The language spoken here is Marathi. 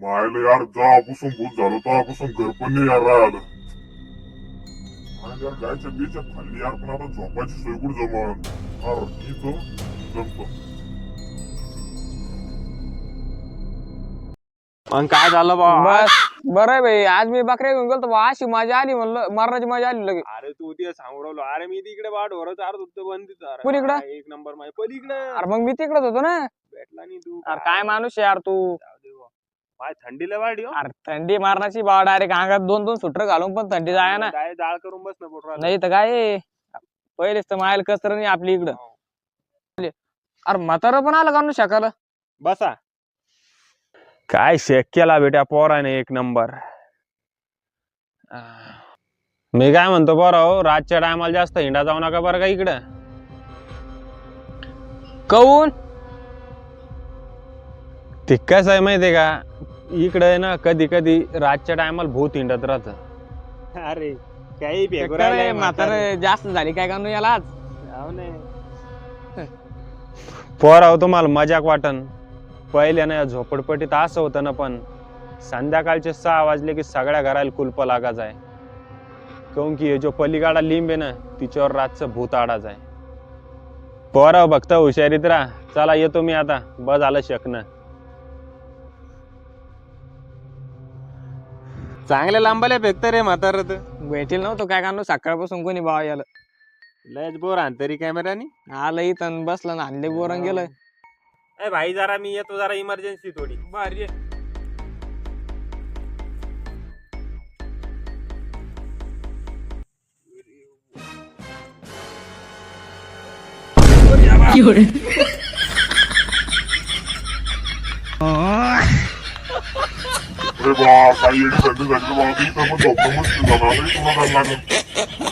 मायला यार जापासून भूत झालं तेव्हापासून घर पण नाही यार राहिलं. आणि यार गायच्या बियच्या खाल्ली यार, पण आता झोपायची सोय कुठं जमन. यार इथं जमतो. मग काय झालं बा? बस बरं आहे भाई. आज मी बकऱ्या घेऊन गेलो बा, अशी मजा आली म्हणलं, मरणाची मजा आली लगे. अरे तू ते सांगू राहिलो. अरे मी तिकडे वाट वरच चारत होतो बंदीच. कुणीकडं? एक नंबर माझ्या पलीकडे अरे मग मी तिकडच होतो ना. भेटला नाही तू. अरे काय माणूस आहे यार तू. जाऊ दे बुवा. माझ्या थंडीला वाढ हो. अरे थंडी मारण्याची बा, डायरेक्ट अंगात दोन दोन सुटर घालून पण थंडी जाय ना. काय जाळ करून बस ना पोटरा. नाही तर काय पहिलेच तर मायल कसर नाही आपली इकडं. अरे म्हातारं पण आलं का नु शकाला. बसा. काय शेक केला बेटा पोराने एक नंबर. मी काय म्हणतो बरं हो, रातच्या टायमाला जास्त हिंडा जाऊ नका बरं का इकडं. कौन ते कसं आहे माहितीये का, इकडे ना कधी कधी रातच्या टायमाला भूत हिंडत राहत. अरे काही म्हातारं जास्त झाली काय का नु याला आज. पोराव तुम्हाला मजाक वाटन. पहिल्या ना झोपडपट्टीत असं होतं ना, पण संध्याकाळचे 6 वाजले की सगळ्या घराला कुलप लागायचं आहे. काऊन की जो पलीकडा लिंब आहे ना, तिच्यावर रातचं भूत आडाच आहे. पोराव बघता हुशारीत राहा. चला येतो मी आता, बस झालं शकणं. चांगले लांबाले फेकत रे म्हातार. भेटेल नव्हतं काय का नु सकाळपासून कोणी भाव याला. लयच बोर तरी कॅमेरानी आलं इथं बसलं ना, हल्ले बोरंग गेलं. ए भाई जरा मी येतो, जरा इमर्जन्सी थोडी. भारी अरे बा काही येडी थंडी झाली बा, इथं पण झोपणं मुश्किल झालं. तुला काय लागलं